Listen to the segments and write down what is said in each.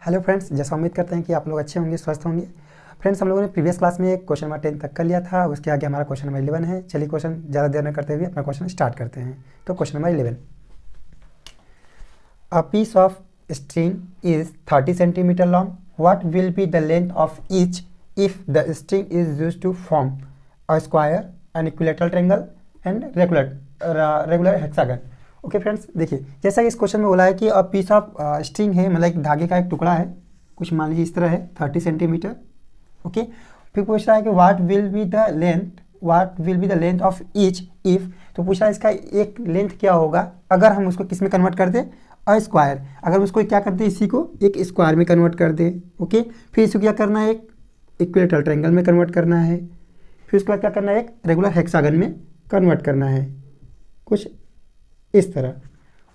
Hello friends, जैसा उम्मीद करते हैं कि आप लोग अच्छे होंगे, स्वस्थ होंगे। फ्रेंड्स, हम लोगों ने प्रीवियस क्लास में क्वेश्चन नंबर 10 तक कर लिया था। उसके आगे हमारा क्वेश्चन नंबर 11 है। चलिए क्वेश्चन ज़्यादा देर न करते हुए अपना क्वेश्चन स्टार्ट करते हैं। तो question number 11, a piece of string is 30 centimetre long, what will be the length of each if the string is used to form a square, an equilateral triangle and regular hexagon. Okay friends, देखिए जैसा कि इस question में बोला है कि अब piece of string है, मतलब एक धागे का एक टुकड़ा है, कुछ मान लीजिए इस तरह है 30 सेंटीमीटर। ओके, फिर पूछ रहा है कि what will be the length of each if, तो पूछ रहा है इसका एक लेंथ क्या होगा अगर हम उसको किस में कन्वर्ट कर दें, अ स्क्वायर। अगर हम उसको क्या कर दें, इसी को एक स्क्वायर में कन्वर्ट कर दें। ओके, फिर इसको क्या करना है, एक इक्विलेटरल ट्रायंगल में कन्वर्ट करना है। फिर उसके बाद क्या करना है, एक रेगुलर हेक्सागन में कन्वर्ट करना है, कुछ इस तरह।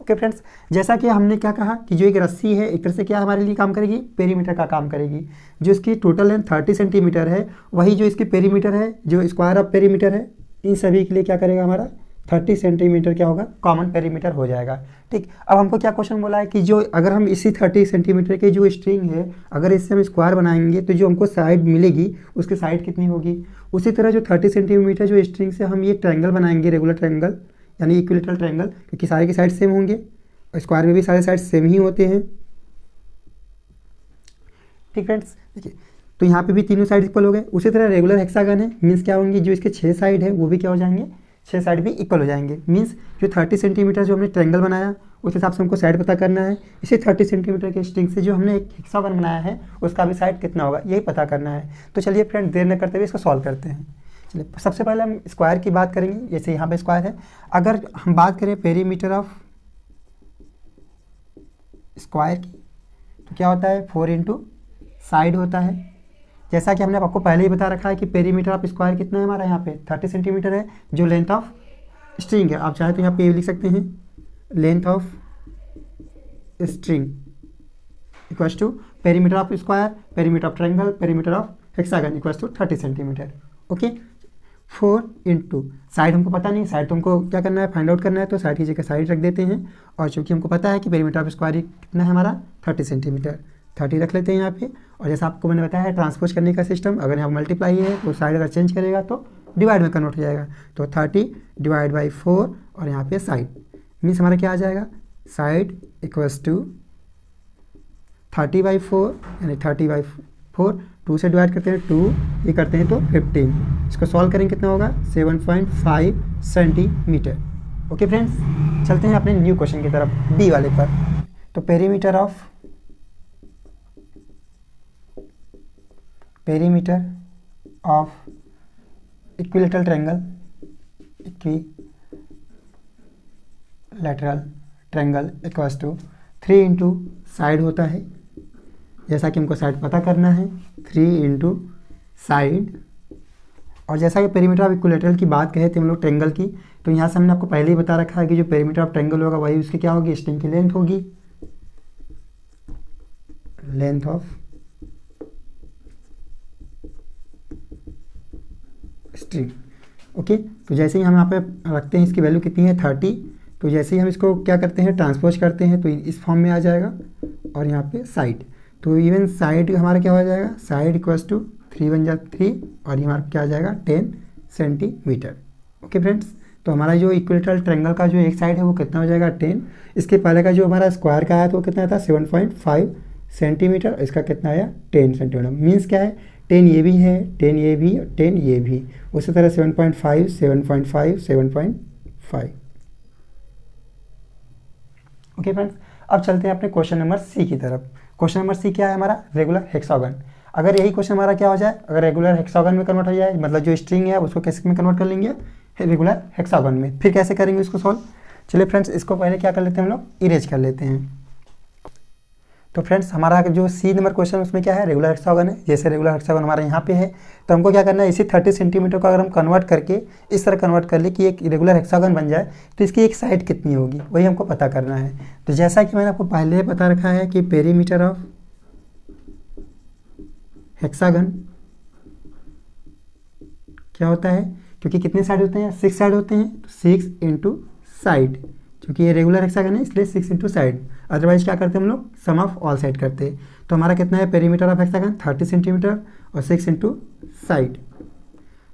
ओके फ्रेंड्स, जैसा कि हमने क्या कहा कि जो एक रस्सी है एक तरह से क्या हमारे लिए काम करेगी, पेरीमीटर का काम करेगी। जो इसकी टोटल लेंथ 30 सेंटीमीटर है, वही जो इसकी पेरीमीटर है, जो स्क्वायर ऑफ पेरीमीटर है, इन सभी के लिए क्या करेगा, हमारा 30 सेंटीमीटर क्या होगा, कॉमन पेरीमीटर हो जाएगा। ठीक, अब हमको क्या क्वेश्चन बोला है कि जो अगर हम इसी 30 सेंटीमीटर के जो स्ट्रिंग है, अगर इससे हम स्क्वायर बनाएंगे तो जो हमको साइड मिलेगी उसकी साइड कितनी होगी। उसी तरह जो 30 सेंटीमीटर जो स्ट्रिंग से हम ये ट्रायंगल बनाएंगे, रेगुलर ट्रायंगल यानी इक्विलेटरल ट्रायंगल, क्योंकि सारे की साइड सेम होंगे, स्क्वायर में भी सारे साइड सेम ही होते हैं। ठीक फ्रेंड्स, देखिए तो यहाँ पे भी तीनों साइड इक्वल हो गए। उसी तरह रेगुलर हेक्सागन है, मीन्स क्या होंगे, जो इसके 6 साइड है वो भी क्या हो जाएंगे, 6 साइड भी इक्वल हो जाएंगे। मीन्स जो 30 सेंटीमीटर जो हमने ट्रायंगल बनाया उस हिसाब से हमको साइड पता करना है। इसी 30 सेंटीमीटर के स्ट्रिंग से जो हमने एक हेक्सागन बनाया है उसका भी साइड कितना होगा, यही पता करना है। तो चलिए फ्रेंड, देर न करते हुए इसको सॉल्व करते हैं। चलिए सबसे पहले हम स्क्वायर की बात करेंगे। जैसे यहाँ पे स्क्वायर है, अगर हम बात करें पेरीमीटर ऑफ स्क्वायर की तो क्या होता है, 4 इंटू साइड होता है। जैसा कि हमने आपको पहले ही बता रखा है कि पेरीमीटर ऑफ स्क्वायर कितना है हमारा, यहाँ पे 30 सेंटीमीटर है। जो लेंथ ऑफ स्ट्रिंग है, आप चाहे तो यहाँ पे ये लिख सकते हैं, length of string equals to perimeter of square, perimeter of triangle, perimeter of hexagon equals to 30 centimetre. Okay, 4 into side हमको पता नहीं, साइड तो हमको क्या करना है, फाइंड आउट करना है, तो साइड की जगह साइड रख देते हैं। और चूँकि हमको पता है कि पेरीमीटर ऑफ स्क्वायर कितना है हमारा 30 सेंटीमीटर, 30 रख लेते हैं यहाँ पे। और जैसा आपको मैंने बताया है ट्रांसपोज करने का सिस्टम, अगर यहाँ मल्टीप्लाई है तो साइड अगर चेंज करेगा तो डिवाइड में कन्वर्ट हो जाएगा। तो 30 डिवाइड बाई 4 और यहाँ पे साइड, मीन्स हमारा क्या आ जाएगा, साइड इक्वल्स टू 30/4 यानी 30/4, 2 से डिवाइड करते हैं 2, ये करते हैं तो 15। इसको सॉल्व करेंगे कितना होगा, 7.5 सेंटीमीटर। ओके फ्रेंड्स, चलते हैं अपने न्यू क्वेश्चन की तरफ, बी वाले पर। तो perimeter of equilateral triangle equals to 3 into side होता है। जैसा कि हमको साइड पता करना है, 3 इंटू साइड। और जैसा कि पेरीमीटर ऑफ इक्विलेटरल की बात कहे थे हम लोग ट्रायंगल की, तो यहाँ से हमने आपको पहले ही बता रखा है कि जो पेरीमीटर ऑफ ट्रायंगल होगा वही उसकी क्या होगी, स्ट्रिंग की लेंथ होगी, लेंथ ऑफ स्ट्रिंग। ओके, तो जैसे ही हम यहाँ पे रखते हैं इसकी वैल्यू कितनी है 30, तो जैसे ही हम इसको क्या करते हैं, ट्रांसपोज करते हैं तो इस फॉर्म में आ जाएगा। और यहाँ पे साइड, तो इवन साइड हमारा क्या हो जाएगा, साइड इक्वल्स टू 3 बन जाए 3, और ये हमारा क्या आ जाएगा 10 सेंटीमीटर। ओके फ्रेंड्स, तो हमारा जो इक्विलेटरल ट्रायंगल का जो एक साइड है वो कितना हो जाएगा 10। इसके पहले का जो हमारा स्क्वायर का आया तो वो कितना था 7.5 सेंटीमीटर, इसका कितना आया 10 सेंटीमीटर। मीन्स क्या है, 10 ये भी है, 10 ये भी, 10 ये भी, उसी तरह 7.5 7.5 7.5। ओके फ्रेंड्स, अब चलते हैं अपने क्वेश्चन नंबर सी की तरफ। क्वेश्चन नंबर सी क्या है हमारा, रेगुलर हेक्सागन। अगर यही क्वेश्चन हमारा क्या हो जाए, अगर रेगुलर हेक्सागन में कन्वर्ट हो जाए, मतलब जो स्ट्रिंग है उसको किस में कन्वर्ट कर लेंगे, रेगुलर हेक्सागन में। फिर कैसे करेंगे इसको सॉल्व, चलिए फ्रेंड्स इसको पहले क्या कर लेते हैं हम लोग, इरेज कर लेते हैं। तो फ्रेंड्स हमारा जो सी नंबर क्वेश्चन उसमें क्या है, रेगुलर हेक्सागन है। जैसे रेगुलर हेक्सागन हमारा यहाँ पे है, तो हमको क्या करना है, इसी 30 सेंटीमीटर को अगर हम कन्वर्ट करके इस तरह कन्वर्ट कर ले कि एक रेगुलर हेक्सागन बन जाए, तो इसकी एक साइड कितनी होगी वही हमको पता करना है। तो जैसा कि मैंने आपको पहले बता रखा है कि पेरीमीटर ऑफ हेक्सागन क्या होता है, क्योंकि कितने साइड होते हैं, 6 साइड होते हैं, तो 6 इंटू साइड क्योंकि ये रेगुलर हेक्सागन है इसलिए 6 इंटू साइड, अदरवाइज क्या करते हैं हम लोग सम ऑफ ऑल साइड करते। तो हमारा कितना है पेरीमीटर ऑफ हेक्सागन 30 सेंटीमीटर और 6 इंटू साइड।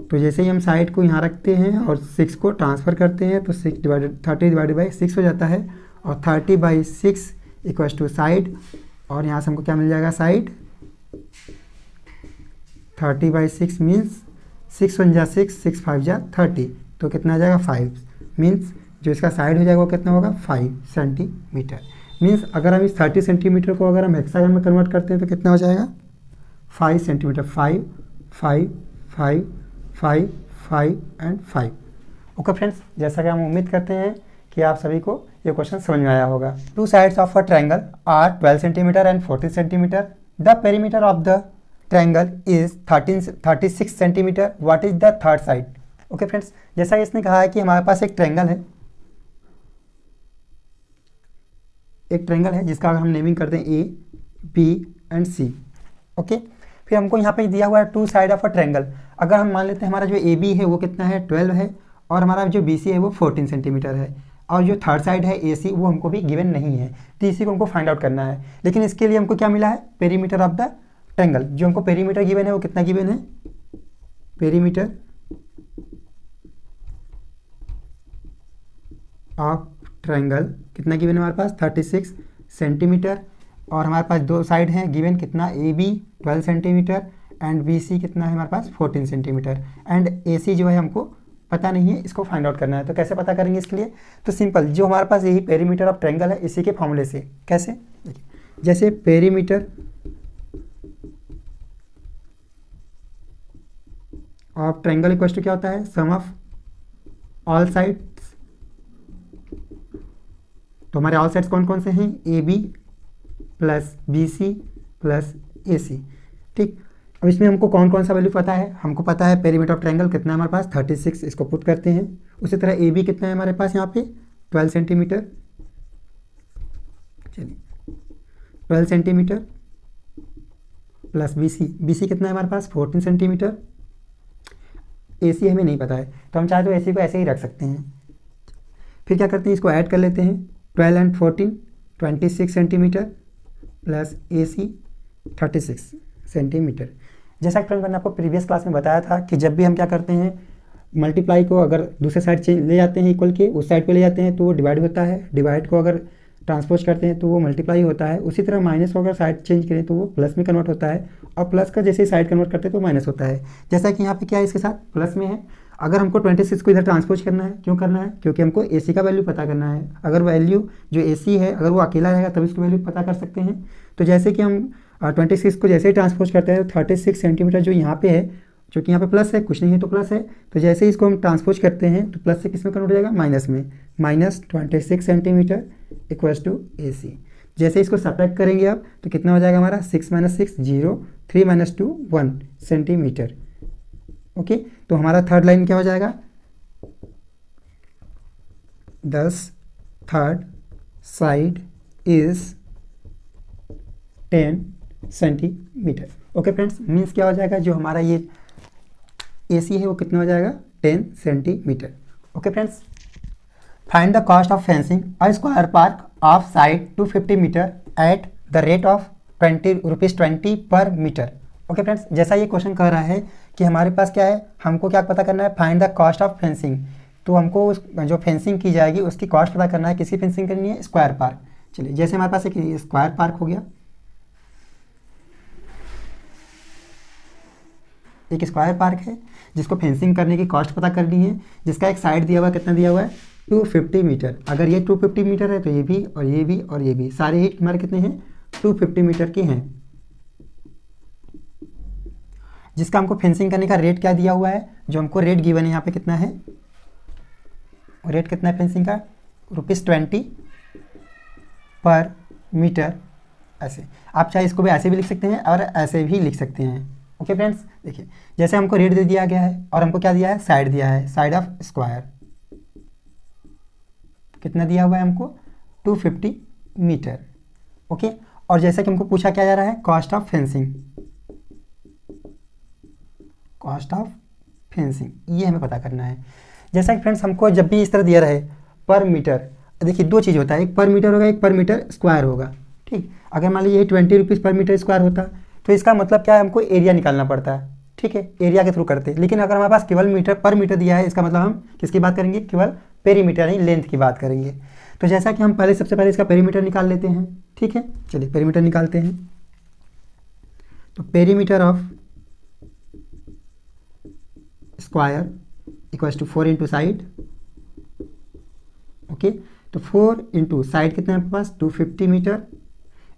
तो जैसे ही हम साइड को यहाँ रखते हैं और 6 को ट्रांसफ़र करते हैं तो 30 डिवाइडेड बाई 6 हो जाता है और 30/6 इक्वल्स टू साइड, और यहाँ से हमको क्या मिल जाएगा साइड 30/6 मीन्स 6 1 जा 6 6 5 जा 30, तो कितना आ जाएगा 5, मीन्स जो इसका साइड हो जाएगा वो कितना होगा 5 सेंटीमीटर। मीन्स अगर हम इस 30 सेंटीमीटर को अगर हम हेक्सागन में कन्वर्ट करते हैं तो कितना हो जाएगा 5 सेंटीमीटर, 5 5 5 5 5 एंड 5। ओके फ्रेंड्स, जैसा कि हम उम्मीद करते हैं कि आप सभी को ये क्वेश्चन समझ में आया होगा। Two sides of a triangle are 12 centimetre and 40 centimetre. The perimeter of the triangle is 36 centimetre. What is the third side? Okay friends, जैसा इसने कहा है कि हमारे पास एक ट्रायंगल है जिसका अगर हम नेमिंग करते हैं A B and C. Okay, फिर हमको यहाँ पे दिया हुआ है two side of a triangle. अगर हम मान लेते हैं हमारा जो ए बी है वो कितना है 12 है और हमारा जो बी सी है वो 14 सेंटीमीटर है, और जो थर्ड साइड है ए सी वो हमको भी गिवन नहीं है, तो इसी को हमको फाइंड आउट करना है। लेकिन इसके लिए हमको क्या मिला है पेरीमीटर ऑफ द ट्रायंगल। जो हमको पेरीमीटर गिवन है वो कितना गिवन है, पेरीमीटर ऑफ ट्रायंगल कितना गिवन है हमारे पास 36 सेंटीमीटर, और हमारे पास दो साइड हैं गिवन कितना A B 12 centimetre and B C कितना है हमारे पास 14 सेंटीमीटर, एंड ए सी जो है हमको पता नहीं है, इसको फाइंड आउट करना है। तो कैसे पता करेंगे इसके लिए? तो सिंपल, जो हमारे पास यही पेरीमीटर ऑफ ट्रायंगल है इसी के फॉर्मूले से। कैसे? देखिए, जैसे perimeter of triangle equal to क्या होता है सम ऑफ ऑल साइड्स। तो हमारे ऑल साइड्स कौन कौन से हैं, A B plus B C plus A C. ठीक, अब इसमें हमको कौन कौन सा वैल्यू पता है, हमको पता है पेरीमीटर ऑफ ट्रायंगल कितना है हमारे पास 36, इसको पुट करते हैं। उसी तरह ए बी कितना है हमारे पास यहाँ पे 12 सेंटीमीटर, चलिए 12 सेंटीमीटर प्लस बी सी कितना है हमारे पास 14 सेंटीमीटर। ए सी हमें नहीं पता है तो हम चाहे तो ए सी को ऐसे ही रख सकते हैं। फिर क्या करते हैं, इसको ऐड कर लेते हैं 12 एंड 14 26 centimetre plus A C 36 centimetre. जैसा कि मैंने आपको प्रीवियस क्लास में बताया था कि जब भी हम क्या करते हैं मल्टीप्लाई को अगर दूसरे साइड चेंज ले जाते हैं इक्वल के उस साइड पे ले जाते हैं तो वो डिवाइड होता है, डिवाइड को अगर ट्रांसपोज करते हैं तो वो मल्टीप्लाई होता है। उसी तरह माइनस को अगर साइड चेंज करें तो वो प्लस में कन्वर्ट होता है, और प्लस का जैसे साइड कन्वर्ट करते हैं तो माइनस होता है। जैसा कि यहाँ पे क्या है इसके साथ प्लस में है, अगर हमको 26 को इधर ट्रांसपोज करना है, क्यों करना है, क्योंकि हमको ए सी का वैल्यू पता करना है। अगर वैल्यू जो ए सी है अगर वो अकेला रहेगा तब इसकी वैल्यू पता कर सकते हैं। तो जैसे कि हम 26 को जैसे ही ट्रांसपोज करते हैं तो 36 सेंटीमीटर जो यहाँ पे है, जो कि यहाँ पे प्लस है कुछ नहीं है तो प्लस है, तो जैसे ही इसको हम ट्रांसपोज करते हैं तो प्लस से किस में कन्वर्ट हो जाएगा माइनस में, माइनस 26 सेंटीमीटर इक्वल्स टू ए सी। जैसे इसको सब्ट्रैक्ट करेंगे आप तो कितना हो जाएगा हमारा 6 - 6 0, 3 - 2 1 सेंटीमीटर। ओके, तो हमारा थर्ड लाइन क्या हो जाएगा 10 third side is 10 centimetre. Okay friends, means क्या हो जाएगा जो हमारा ये ए सी है वो कितना हो जाएगा 10 centimetre. Okay friends, find the cost of fencing a square park of side 250 metre at the rate of ₹20 per metre. Okay friends, जैसा ये क्वेश्चन कह रहा है कि हमारे पास क्या है, हमको क्या पता करना है find the cost of fencing. तो हमको उस जो फेंसिंग की जाएगी उसकी कॉस्ट पता करना है। किसकी फेंसिंग करनी है, स्क्वायर पार्क। चलिए, जैसे हमारे पास एक स्क्वायर पार्क हो गया, एक स्क्वायर पार्क है जिसको फेंसिंग करने की कॉस्ट पता करनी है, जिसका एक साइड दिया हुआ है, कितना दिया हुआ है 250 मीटर। अगर ये 250 मीटर है तो ये भी और ये भी और ये भी सारे ही हमारे कितने हैं 250 मीटर के हैं। जिसका हमको फेंसिंग करने का रेट क्या दिया हुआ है, जो हमको रेट गिवन है यहाँ पे कितना है, रेट कितना है फेंसिंग का ₹20 पर मीटर। ऐसे आप चाहे इसको भी ऐसे भी लिख सकते हैं और ऐसे भी लिख सकते हैं। ओके फ्रेंड्स, देखिए जैसे हमको रेट दे दिया गया है और हमको क्या दिया है साइड दिया है, साइड ऑफ स्क्वायर कितना दिया हुआ है हमको 250 मीटर। ओके, और जैसा कि हमको पूछा क्या जा रहा है cost of fencing, cost of fencing ये हमें पता करना है। जैसा कि फ्रेंड्स हमको जब भी इस तरह दिया रहे पर मीटर, देखिए दो चीज़ होता है, एक पर मीटर होगा, एक पर मीटर स्क्वायर होगा। ठीक, अगर मान लीजिए 20 रुपीज़ पर मीटर स्क्वायर होता तो इसका मतलब क्या है, हमको एरिया निकालना पड़ता है। ठीक है, एरिया के थ्रू करते हैं। लेकिन अगर हमारे पास केवल मीटर पर मीटर दिया है, इसका मतलब हम किसकी बात करेंगे, केवल पेरीमीटर यानी लेंथ की बात करेंगे। तो जैसा कि हम पहले सबसे पहले इसका पेरीमीटर निकाल लेते हैं। ठीक है, चलिए पेरीमीटर निकालते हैं। तो perimeter of square equals to 4 into side. Okay, तो 4 इंटू साइड कितना है आपके पास, 250 मीटर।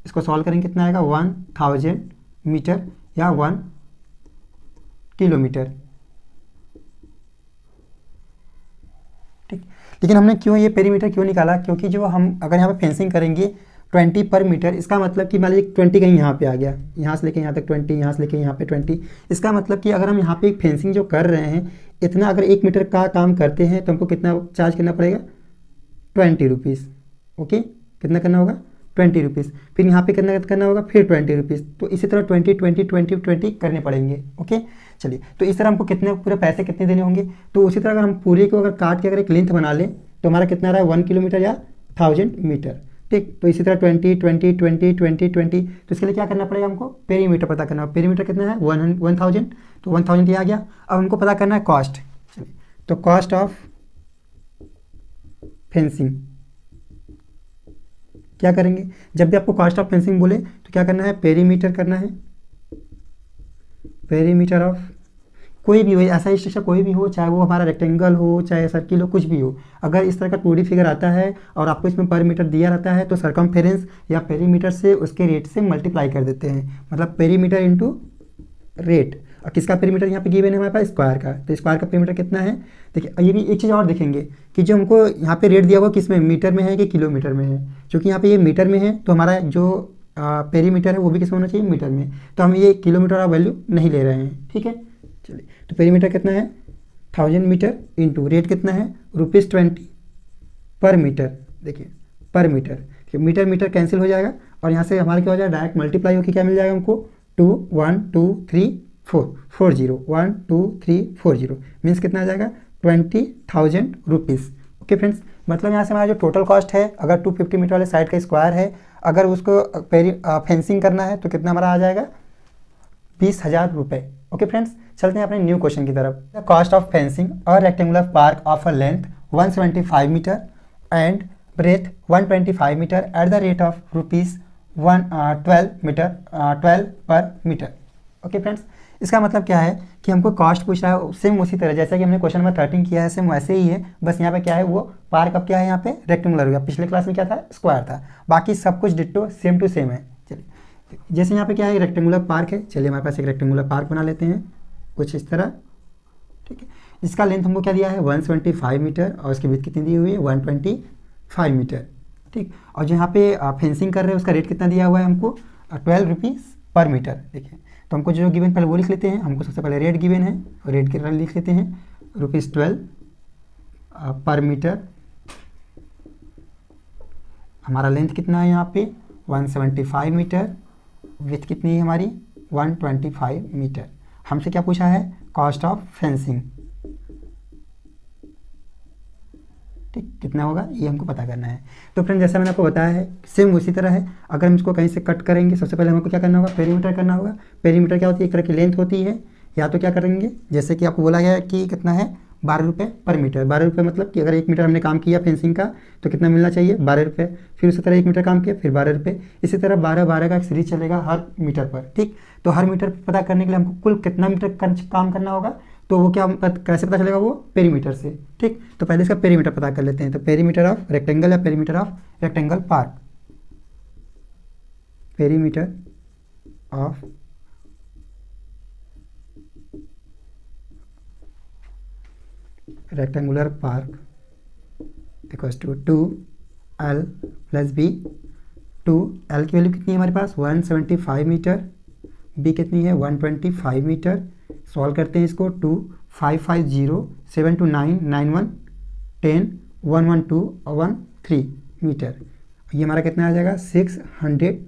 इसको सॉल्व करेंगे कितना आएगा, 1000 मीटर या 1 किलोमीटर। ठीक, लेकिन हमने क्यों ये पेरीमीटर क्यों निकाला, क्योंकि जो हम अगर यहाँ पे फेंसिंग करेंगे 20 पर मीटर, इसका मतलब कि मान लीजिए 20 कहीं यहाँ पे आ गया, यहाँ से लेके यहाँ तक 20, यहाँ से लेके यहाँ पे 20। इसका मतलब कि अगर हम यहाँ पे फेंसिंग जो कर रहे हैं, इतना अगर 1 मीटर का काम करते हैं तो हमको कितना चार्ज करना पड़ेगा, 20 रुपीज़। ओके, कितना करना होगा, 20 रुपीज़। फिर यहाँ पे कितना करना होगा, फिर 20 रुपीज़। तो इसी तरह 20 20 20 20 करने पड़ेंगे। ओके, चलिए, तो इस तरह हमको कितने पूरे पैसे कितने देने होंगे। तो उसी तरह अगर हम पूरे को अगर काट के अगर एक लेंथ बना लें तो हमारा कितना रहा है, 1 किलोमीटर या 1000 मीटर। ठीक, तो इसी तरह 20 20 20 20 20। तो इसके लिए क्या करना पड़ेगा, हमको पेरीमीटर पता करना है। पेरीमीटर कितना है, 1000। तो 1000 ये आ गया। अब हमको पता करना है कॉस्ट। चलिए, तो कॉस्ट ऑफ फेंसिंग क्या करेंगे, जब भी आपको कॉस्ट ऑफ फेंसिंग बोले तो क्या करना है, पेरीमीटर करना है। पेरीमीटर ऑफ कोई भी हो, ऐसा स्ट्रक्चर कोई भी हो, चाहे वो हमारा रेक्टेंगल हो, चाहे सर्किल हो, कुछ भी हो, अगर इस तरह का 2D फिगर आता है और आपको इसमें पर मीटर दिया रहता है तो सरकमफेरेंस या पेरीमीटर से उसके रेट से मल्टीप्लाई कर देते हैं। मतलब पेरीमीटर इंटू रेट। और किसका पेरीमीटर यहाँ पे गिवन है हमारे पास, स्क्वायर का। तो स्क्वायर का पेरीमीटर कितना है, देखिए ये भी एक चीज़ और देखेंगे कि जो हमको यहाँ पे रेट दिया हुआ किस में, मीटर में है कि किलोमीटर में है। क्योंकि यहाँ पे ये मीटर में है तो हमारा जो पेरीमीटर है वो भी किस में होना चाहिए, मीटर में। तो हम ये किलोमीटर का वैल्यू नहीं ले रहे हैं। ठीक है, चलिए, तो पेरीमीटर कितना है, 1000 मीटर इंटू रेट कितना है, ₹20 पर मीटर। देखिए पर मीटर, मीटर मीटर कैंसिल हो जाएगा और यहाँ से हमारे क्या हो जाएगा, डायरेक्ट मल्टीप्लाई होकर क्या मिल जाएगा हमको, 2 1 2 3 4 40 1 2 3 40 मीन्स कितना आ जाएगा, 20,000 रुपीज़। ओके फ्रेंड्स, मतलब यहाँ से हमारा जो टोटल कॉस्ट है, अगर 250 मीटर वाले साइड का स्क्वायर है, अगर उसको फेंसिंग करना है तो कितना हमारा आ जाएगा, 20,000 रुपये। ओके फ्रेंड्स, चलते हैं अपने न्यू क्वेश्चन की तरफ। द कॉस्ट ऑफ फेंसिंग और rectangular park of a length 175 metre and breadth 125 metre at the rate of ₹12 per metre. Okay friends, इसका मतलब क्या है कि हमको कॉस्ट पूछ रहा है, सेम उसी तरह जैसा कि हमने क्वेश्चन नंबर 13 किया है, सेम वैसे ही है। बस यहाँ पे क्या है, वो पार्क अब क्या है, यहाँ पे रेक्टेंगुलर हो गया। पिछले क्लास में क्या था, स्क्वायर था। बाकी सब कुछ डिट्टो सेम टू सेम है। चलिए, जैसे यहाँ पे क्या है, रेक्टेंगुलर पार्क है। चलिए हमारे पास एक रेक्टेंगुलर पार्क बना लेते हैं कुछ इस तरह। ठीक है, इसका लेंथ हमको क्या दिया है, 175 मीटर और उसकी विड्थ कितनी दी हुई है, 125 मीटर। ठीक, और जो यहाँ पे फेंसिंग कर रहे हैं उसका रेट कितना दिया हुआ है हमको, 12 रुपीज़ पर मीटर। देखिए, तो हमको जो गिवन पहले वो लिख लेते हैं। हमको सबसे पहले रेट गिवन है, रेट के लिख लेते हैं ₹12 पर मीटर। हमारा लेंथ कितना है यहाँ पे, 175 मीटर। विड्थ कितनी है हमारी, 125 मीटर। हमसे क्या पूछा है, कॉस्ट ऑफ फेंसिंग। ठीक, कितना होगा ये हमको पता करना है। तो फ्रेंड, जैसा मैंने आपको बताया है, सेम उसी तरह है। अगर हम इसको कहीं से कट करेंगे, सबसे पहले हमको क्या करना होगा, पेरीमीटर करना होगा। पेरीमीटर क्या होती है, एक तरह की लेंथ होती है। या तो क्या करेंगे, जैसे कि आपको बोला गया है कि कितना है, 12 रुपये पर मीटर। 12 रुपये मतलब कि अगर 1 मीटर हमने काम किया फेंसिंग का तो कितना मिलना चाहिए, 12 रुपये। फिर उसी तरह 1 मीटर काम किया, फिर 12 रुपये। इसी तरह 12 का एक सीरीज चलेगा हर मीटर पर। ठीक, तो हर मीटर पर पता करने के लिए हमको कुल कितना मीटर काम करना होगा, तो वो क्या कैसे पता चलेगा, वो पेरीमीटर से। ठीक, तो पहले इसका पेरीमीटर पता कर लेते हैं। तो पेरीमीटर ऑफ रेक्टेंगल या perimeter of rectangle park, perimeter of rectangular park equals to 2L plus B। 2L की वैल्यू कितनी है हमारे पास, 175 मीटर। B कितनी है, 125 मीटर। सॉल्व करते हैं इसको, 2 5 5 0 7 2 9 9 1 10 1 1 2 और 1 3 मीटर। ये हमारा कितना आ जाएगा, 600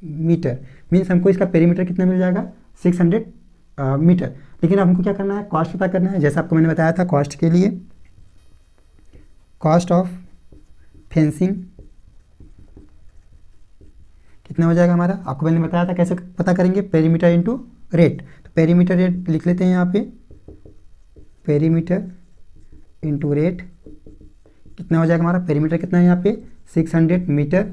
मीटर। मीन्स हमको इसका पेरीमीटर कितना मिल जाएगा, 600 मीटर। लेकिन अब हमको क्या करना है, कॉस्ट पता करना है। जैसा आपको मैंने बताया था, कॉस्ट के लिए कॉस्ट ऑफ फेंसिंग कितना हो जाएगा हमारा, आपको मैंने बताया था कैसे पता करेंगे, पेरीमीटर इंटू रेट। तो पेरीमीटर रेट लिख लेते हैं यहाँ पे, पेरीमीटर इंटू रेट कितना हो जाएगा हमारा, पेरीमीटर कितना है यहाँ पे 600 मीटर।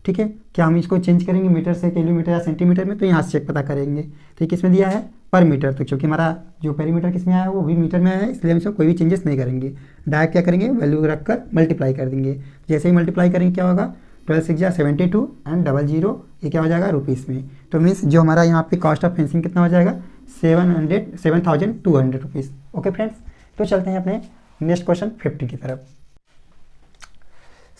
ठीक है, क्या हम इसको चेंज करेंगे मीटर से किलोमीटर या सेंटीमीटर में, तो यहाँ से चेक पता करेंगे। तो किसमें दिया है, पर मीटर, तो क्योंकि हमारा जो पेरीमीटर किसमें आया है वो भी मीटर में आया है, इसलिए हम इसमें कोई भी चेंजेस नहीं करेंगे, डायरेक्ट क्या करेंगे वैल्यू रखकर मल्टीप्लाई कर देंगे। जैसे ही मल्टीप्लाई करेंगे क्या होगा, 12 6 72 एंड 00 ये क्या हो जाएगा रुपीज़ में। तो मीन्स जो हमारा यहाँ पे कॉस्ट ऑफ फेंसिंग कितना हो जाएगा 7200 रुपीज़। ओके फ्रेंड्स, तो चलते हैं अपने नेक्स्ट क्वेश्चन 50 की तरफ।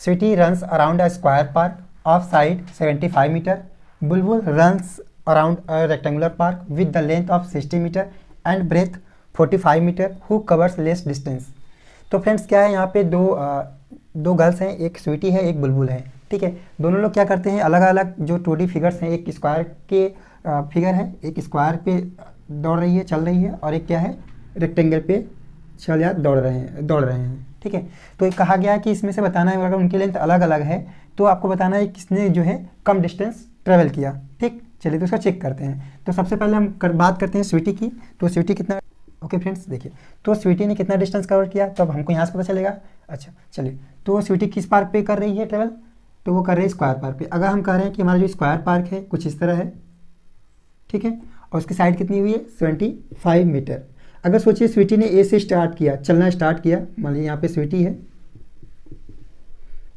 Sweety runs around a square park of side 75 metre, Bulbul runs around a rectangular park with the length of 60 metre and breadth 45 metre, who covers less distance. तो फ्रेंड्स क्या है, यहाँ पे दो गर्ल्स हैं, एक स्वीटी है एक बुलबुल है। ठीक है, दोनों लोग क्या करते हैं, अलग अलग जो 2D फिगर्स हैं, एक स्क्वायर के फिगर है, एक स्क्वायर पे दौड़ रही है चल रही है, और एक क्या है रेक्टेंगल पे चल या दौड़ रहे हैं। ठीक है, तो एक कहा गया है कि इसमें से बताना है, अगर उनकी लेंथ अलग अलग है तो आपको बताना है किसने जो है कम डिस्टेंस ट्रेवल किया। ठीक, चलिए तो उसका चेक करते हैं। तो सबसे पहले हम बात करते हैं स्वीटी की। तो स्वीटी कितना, ओके फ्रेंड्स देखिए, तो स्वीटी ने कितना डिस्टेंस कवर किया, तो अब हमको यहाँ से पता चलेगा। अच्छा चलिए, तो स्वीटी किस पार्क पे कर रही है ट्रेवल, तो वो कर रही है स्क्वायर पार्क पे। अगर हम कह रहे हैं कि हमारा जो स्क्वायर पार्क है कुछ इस तरह है, ठीक है, और उसकी साइड कितनी हुई है 75 मीटर। अगर सोचिए स्वीटी ने ए से स्टार्ट किया, चलना स्टार्ट किया, मान लीजिए यहाँ पे स्वीटी है,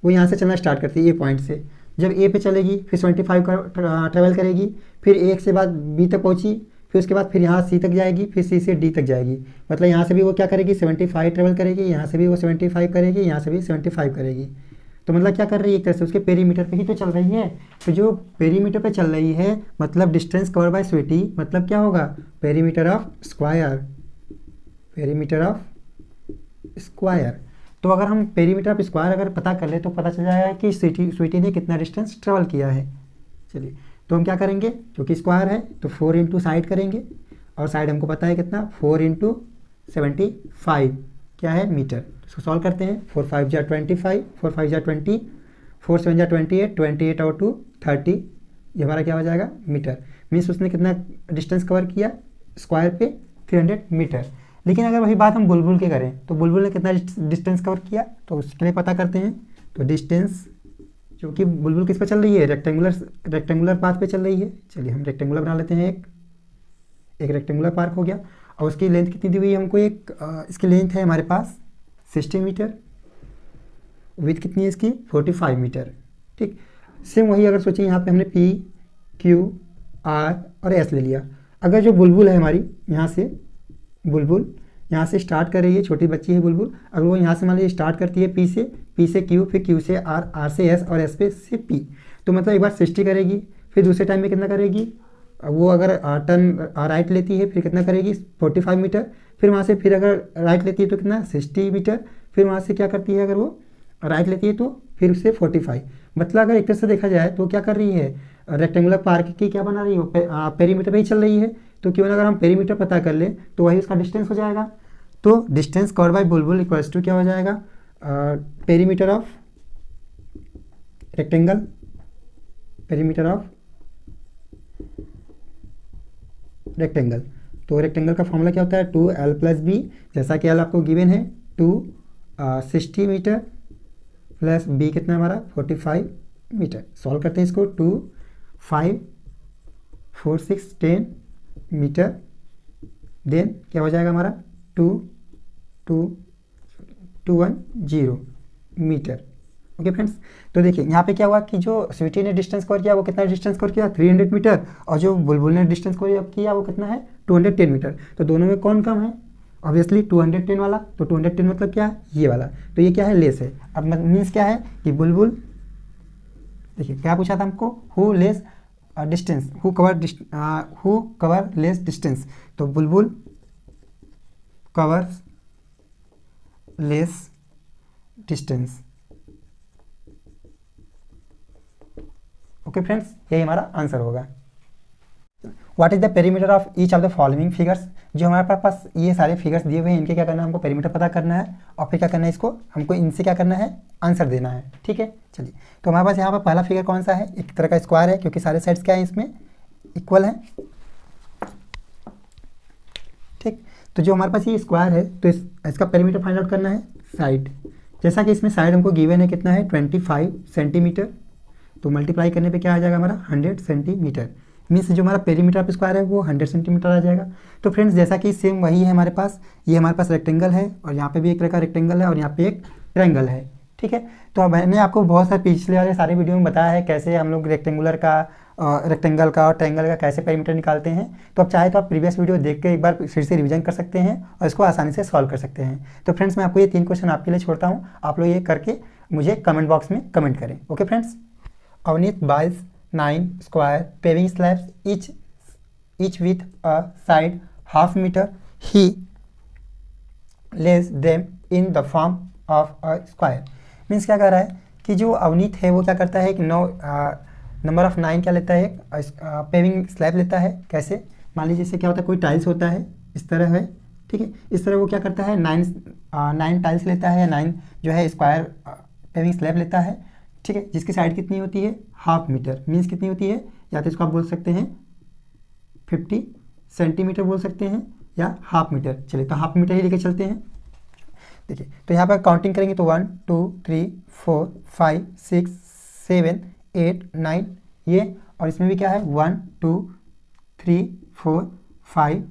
वो यहाँ से चलना स्टार्ट करती है ए पॉइंट से, जब ए पे चलेगी फिर 75 का ट्रेवल करेगी, फिर एक से बाद बी तक पहुँची, फिर उसके बाद फिर यहाँ सी तक जाएगी, फिर सी से डी तक जाएगी। मतलब यहाँ से भी वो क्या करेगी 75 ट्रेवल करेगी, यहाँ से भी वो 75 करेगी, यहाँ से भी 75 करेगी। तो मतलब क्या कर रही है, एक तरह से उसके पेरीमीटर पे ही तो चल रही है। तो जो पेरीमीटर पे चल रही है मतलब डिस्टेंस कवर बाय स्वीटी, मतलब क्या होगा perimeter of square, perimeter of square. तो अगर हम पेरीमीटर ऑफ स्क्वायर अगर पता कर ले तो पता चल जाएगा कि स्वीटी ने कितना डिस्टेंस ट्रेवल किया है। चलिए, तो हम क्या करेंगे, क्योंकि स्क्वायर है तो 4 इंटू साइड करेंगे, और साइड हमको पता है कितना 4 इंटू 75 क्या है मीटर। इसको सॉल्व करते हैं, 4 5 जा 25, 4 5 जा 20, 4 7 जा 28, 28 और 2 30, ये हमारा क्या हो जाएगा मीटर। मीन्स उसने कितना डिस्टेंस कवर किया स्क्वायर पे 300 मीटर। लेकिन अगर वही बात हम बुलबुल की करें तो बुलबुल ने कितना डिस्टेंस कवर किया, तो उसके लिए पता करते हैं। तो डिस्टेंस, क्योंकि बुलबुल किस पे चल रही है रेक्टेंगुलर पाथ पे चल रही है। चलिए हम रेक्टेंगुलर बना लेते हैं, एक रेक्टेंगुलर पार्क हो गया, और उसकी लेंथ कितनी दी हुई है हमको, इसकी लेंथ है हमारे पास 60 मीटर, विड्थ कितनी है इसकी 45 मीटर। ठीक, सेम वही अगर सोचिए यहाँ पे हमने P Q R और S ले लिया। अगर जो बुलबुल है हमारी बुलबुल यहाँ से स्टार्ट कर रही है, छोटी बच्ची है बुलबुल, अगर वो यहाँ से मान लीजिए स्टार्ट करती है P से Q, फिर Q से R, R से S और S पे से P, तो मतलब एक बार 60 करेगी, फिर दूसरे टाइम में कितना करेगी, वो अगर टर्न राइट लेती है फिर कितना करेगी 45 मीटर, फिर वहाँ से फिर अगर राइट लेती है तो कितना 60 मीटर, फिर वहाँ से क्या करती है अगर वो राइट लेती है तो फिर उससे 45। मतलब अगर एक तरह से देखा जाए तो क्या कर रही है, रेक्टेंगुलर पार्क की क्या बना रही है, पेरीमीटर पे ही चल रही है। तो क्यों ना अगर हम पेरीमीटर पता कर लें तो वही उसका डिस्टेंस हो जाएगा। तो distance covered by Bulbul equals to क्या हो जाएगा, perimeter of rectangle, perimeter of rectangle. तो रेक्टेंगल का फॉर्मूला क्या होता है 2l प्लस बी, जैसा कि l आपको गिवन है 60 मीटर प्लस b कितना हमारा 45 मीटर। सॉल्व करते हैं इसको, 2 5 4 6 10 मीटर, देन क्या हो जाएगा हमारा 2 2 2 1 0 मीटर। ओके फ्रेंड्स, तो देखिए यहाँ पे क्या हुआ कि जो स्वीटी ने डिस्टेंस कवर किया वो कितना डिस्टेंस कवर किया 300 मीटर, और जो बुलबुल ने डिस्टेंस कवर किया वो कितना है 210 मीटर। तो दोनों में कौन कम है, ऑब्वियसली 210 वाला। तो 210 मतलब क्या है, ये वाला, तो ये क्या है लेस है। अब मीन्स क्या है कि बुलबुल, देखिए क्या पूछा था हमको, who less distance, who cover less distance. तो बुलबुल covers less distance. Okay friends, यही हमारा आंसर होगा। What is the perimeter of each of the following figures. जो हमारे पास ये सारे फिगर्स दिए हुए हैं इनके क्या करना है, हमको पेरीमीटर पता करना है और फिर क्या करना है, इसको हमको इनसे क्या करना है, आंसर देना है। ठीक है, चलिए तो हमारे पास यहाँ पर पहला फिगर कौन सा है, एक तरह का स्क्वायर है क्योंकि सारे साइड्स क्या है इसमें इक्वल है। ठीक, तो जो हमारे पास ये स्क्वायर है तो इसका पेरीमीटर फाइंड आउट करना है साइड। जैसा कि इसमें साइड हमको गिवन है कितना है 25 सेंटीमीटर, तो मल्टीप्लाई करने पे क्या आ जाएगा हमारा 100 सेंटीमीटर, मीन्स जो हमारा पेरीमीटर ऑफ स्क्वायर है वो 100 सेंटीमीटर आ जाएगा। तो फ्रेंड्स जैसा कि सेम वही है हमारे पास, ये हमारे पास रेक्टेंगल है और यहाँ पे भी एक तरह का रेक्टेंगल है और यहाँ पे एक ट्रायंगल है। ठीक है, तो मैंने आपको बहुत सारे पिछले वाले सारे वीडियो में बताया है कैसे हम लोग रेक्टेंगल का और ट्रायंगल का कैसे पेरीमीटर निकालते हैं। तो आप चाहे तो आप प्रीवियस वीडियो देख के एक बार फिर से रिवीजन कर सकते हैं और इसको आसानी से सॉल्व कर सकते हैं। तो फ्रेंड्स मैं आपको ये 3 क्वेश्चन आपके लिए छोड़ता हूँ, आप लोग ये करके मुझे कमेंट बॉक्स में कमेंट करें। Okay friends. Avneet buys 9 square paving slabs, each with a side half meter. He lays them in the form of a square. Means क्या कर रहा है कि जो अवनीत है वो क्या करता है, एक नंबर ऑफ 9 क्या लेता है, पेविंग स्लैब लेता है। कैसे, मान लीजिए जैसे क्या होता है, कोई टाइल्स होता है इस तरह है, ठीक है, इस तरह वो क्या करता है 9 टाइल्स लेता है या 9 जो है स्क्वायर पेविंग स्लैब लेता है। ठीक है, जिसकी साइड कितनी होती है, हाफ मीटर, मीन्स कितनी होती है, या तो इसको आप बोल सकते हैं 50 सेंटीमीटर बोल सकते हैं या हाफ मीटर। चलिए तो हाफ मीटर ही लेके चलते हैं। देखिए तो यहाँ पर काउंटिंग करेंगे तो 1 2 3 4 5 6 7 8 9 ये, और इसमें भी क्या है 1 2 3 4 5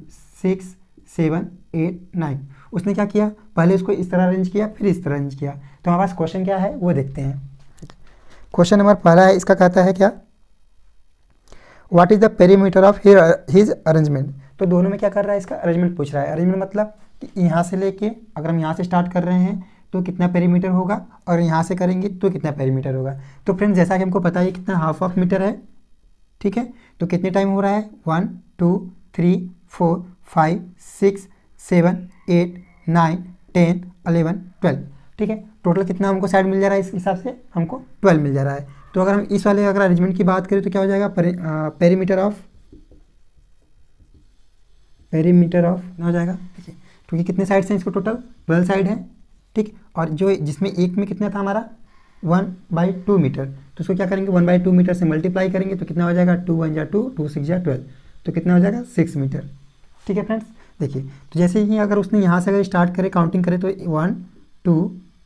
6 7 8 9। उसने क्या किया, पहले उसको इस तरह अरेंज किया फिर इस तरह अरेंज किया। तो हमारे पास क्वेश्चन क्या है वो देखते हैं। क्वेश्चन नंबर पहला है, इसका कहता है क्या, what is the perimeter of his arrangement. तो दोनों में क्या कर रहा है, इसका अरेंजमेंट पूछ रहा है। अरेंजमेंट मतलब कि यहाँ से लेके अगर हम यहाँ से स्टार्ट कर रहे हैं तो कितना पेरीमीटर होगा और यहाँ से करेंगे तो कितना पेरीमीटर होगा। तो फ्रेंड्स जैसा कि हमको पता है कितना हाफ ऑफ मीटर है, ठीक है, तो कितने टाइम हो रहा है 1 2 3 4 5 6 7 8 9 10 11 12। ठीक है, टोटल कितना हमको साइड मिल जा रहा है, इस हिसाब से हमको 12 मिल जा रहा है। तो अगर हम इस वाले अगर अरेंजमेंट की बात करें तो क्या हो जाएगा, पेरीमीटर ऑफ हो जाएगा। ठीक है, क्योंकि कितने साइड्स हैं इसको, टोटल 12 साइड है। ठीक, और जो जिसमें एक में कितना था हमारा 1/2 मीटर, तो उसको क्या करेंगे 1/2 मीटर से मल्टीप्लाई करेंगे तो कितना हो जाएगा 2 1 जा 2 2 6 जा 12, तो कितना हो जाएगा 6 मीटर। ठीक है फ्रेंड्स, देखिए तो जैसे ही अगर उसने यहाँ से अगर स्टार्ट करे काउंटिंग करे तो 1 2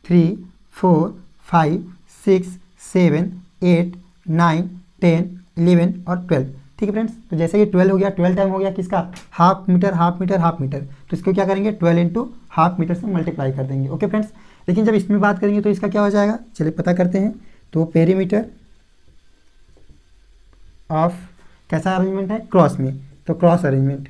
3 4 5 6 7 8 9 10 11 और 12। ठीक है फ्रेंड्स, तो जैसे कि 12 हो गया, 12 टाइम हो गया किसका, half metre half metre half metre, तो इसको क्या करेंगे 12 इंटू हाफ मीटर से मल्टीप्लाई कर देंगे। ओके फ्रेंड्स, लेकिन जब इसमें बात करेंगे तो इसका क्या हो जाएगा, चलिए पता करते हैं। तो पेरीमीटर ऑफ कैसा अरेंजमेंट है, क्रॉस में, तो क्रॉस अरेंजमेंट,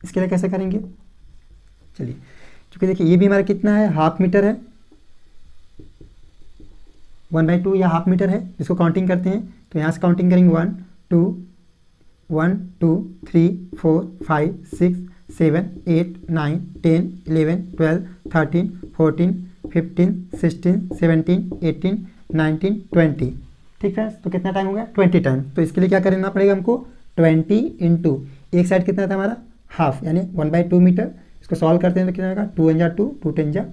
इसके लिए कैसे करेंगे, चलिए क्योंकि देखिए ये भी हमारा कितना है, हाफ मीटर है, 1/2 या हाफ मीटर है, जिसको काउंटिंग करते हैं तो यहाँ से काउंटिंग करेंगे 1 2 3 4 5 6 7 8 9 10 11 12 13 14 15 16 17 18 19 20। ठीक फ्रेंड्स, तो कितना टाइम हो गया 20 टाइम। तो इसके लिए क्या करना पड़ेगा हमको 20 इंटू एक साइड कितना था हमारा हाफ, यानी 1/2 मीटर, इसको सॉल्व करते हैं तो कितना आएगा 2 1 जा 2 2 10 जा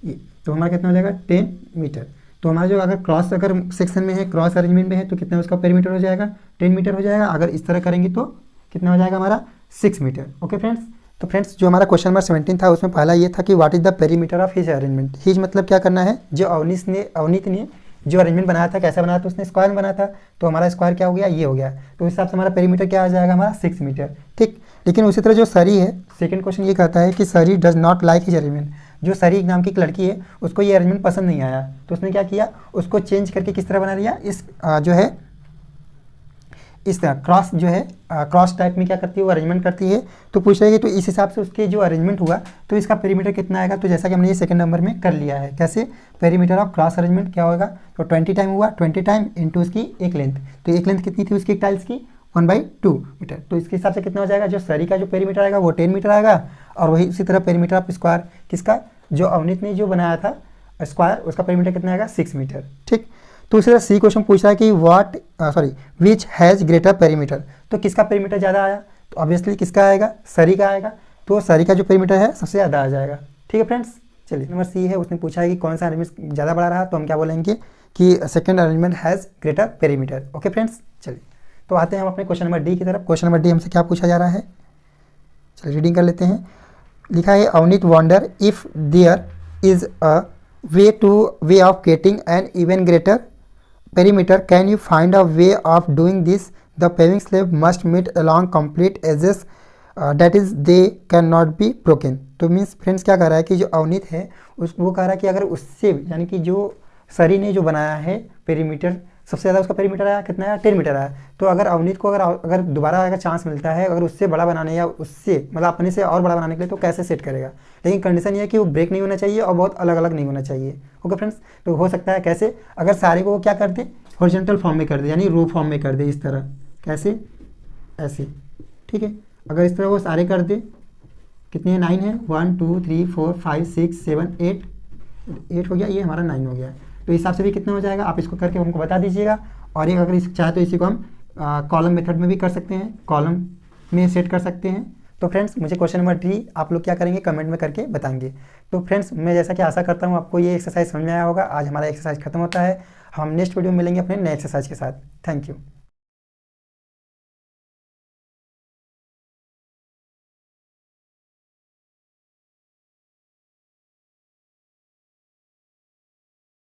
ये, तो हमारा कितना हो जाएगा 10 मीटर। तो हमारा जो अगर क्रॉस अगर सेक्शन में है, क्रॉस अरेंजमेंट में है तो कितना उसका पेरीमीटर हो जाएगा 10 मीटर हो जाएगा। अगर इस तरह करेंगे तो कितना हो जाएगा हमारा 6 मीटर। ओके फ्रेंड्स, तो फ्रेंड्स जो हमारा क्वेश्चन नंबर 17 था उसमें पहला ये था कि what is the perimeter of his arrangement. His मतलब क्या करना है, जो अवनीत ने जो अरेंजमेंट बनाया था कैसा बनाया था, उसने स्क्वायर में बनाया था, तो हमारा स्क्वायर क्या हो गया, ये हो गया, तो इस हिसाब से हमारा पेरीमीटर क्या आ जाएगा हमारा 6 मीटर। ठीक, लेकिन उसी तरह जो सरी है, सेकंड क्वेश्चन ये कहता है कि सरी does not like his arrangement. जो सरी नाम की एक लड़की है उसको ये अरेंजमेंट पसंद नहीं आया, तो उसने क्या किया, उसको चेंज करके किस तरह बना दिया, इस जो है इस तरह क्रॉस जो है क्रॉस टाइप में क्या करती है वो अरेंजमेंट करती है। तो पूछ रही है तो इस हिसाब से उसके जो अरेंजमेंट हुआ तो इसका पेरीमीटर कितना आएगा। तो जैसा कि हमने ये सेकंड नंबर में कर लिया है, कैसे पेरीमीटर ऑफ क्रॉस अरेंजमेंट क्या होगा, तो 20 टाइम हुआ, 20 टाइम इंटू उसकी एक लेंथ, तो एक लेंथ कितनी थी उसकी टाइल्स की 1/2 मीटर, तो इसके हिसाब से कितना हो जाएगा, जो सरी का जो पेरीमीटर आएगा वो 10 मीटर आएगा। और वही उसी तरह पेरीमीटर ऑफ स्क्वायर किसका, जो अवनीत ने जो बनाया था स्क्वायर, उसका पेरीमीटर कितना आएगा 6 मीटर। ठीक, तो इसी तरह सी क्वेश्चन पूछ रहा है कि विच हैज़ ग्रेटर पेरीमीटर, तो किसका पेरीमीटर ज़्यादा आया, तो ऑब्वियसली किसका आएगा, सरी का आएगा, तो सरी का जो पेरीमीटर है सबसे ज़्यादा आ जाएगा। ठीक है फ्रेंड्स, चलिए नंबर सी है, उसने पूछा है कि कौन सा अरेंजमेंट ज़्यादा बड़ा रहा, तो हम क्या बोलेंगे कि second arrangement has greater perimeter. Okay friends, चलिए तो आते हैं हम अपने क्वेश्चन नंबर डी की तरफ। क्वेश्चन नंबर डी हमसे क्या पूछा जा रहा है, चलिए रीडिंग कर लेते हैं। लिखा है Avneet wonder if there is a way of getting an even greater perimeter, can you find a way of doing this? The paving slab must meet along complete edges, that is they cannot be broken। तो means friends क्या कह रहा है कि जो अवनीत है वो कह रहा है कि अगर उससे यानी कि जो सरी ने जो बनाया है पेरीमीटर, सबसे ज़्यादा उसका पेरीमीटर आया कितना आया 10 मीटर आया, तो अगर अवनीत को अगर दोबारा अगर चांस मिलता है अगर उससे बड़ा बनाने या उससे मतलब अपने से और बड़ा बनाने के लिए, तो कैसे सेट करेगा। लेकिन कंडीशन ये है कि वो ब्रेक नहीं होना चाहिए और बहुत अलग अलग नहीं होना चाहिए। ओके फ्रेंड्स, तो हो सकता है कैसे, अगर सारे को वो क्या कर दे हॉरिजॉन्टल फॉर्म में कर दे, यानी रो फॉर्म में कर दे, इस तरह, कैसे, ऐसे। ठीक है, अगर इस तरह वो सारे कर दे, कितने 9 है, 1 2 3 4 5 6 7 8 हो गया, ये हमारा 9 हो गया। तो इस हिसाब से भी कितना हो जाएगा, आप इसको करके हमको बता दीजिएगा। और एक अगर इस चाहे तो इसी को हम कॉलम मेथड में भी कर सकते हैं, कॉलम में सेट कर सकते हैं। तो फ्रेंड्स मुझे क्वेश्चन नंबर 3 आप लोग क्या करेंगे कमेंट में करके बताएंगे। तो फ्रेंड्स मैं जैसा कि आशा करता हूँ आपको ये एक्सरसाइज समझ में आया होगा। आज हमारा एक्सरसाइज खत्म होता है, हम नेक्स्ट वीडियो में मिलेंगे अपने नए एक्सरसाइज के साथ। Thank you.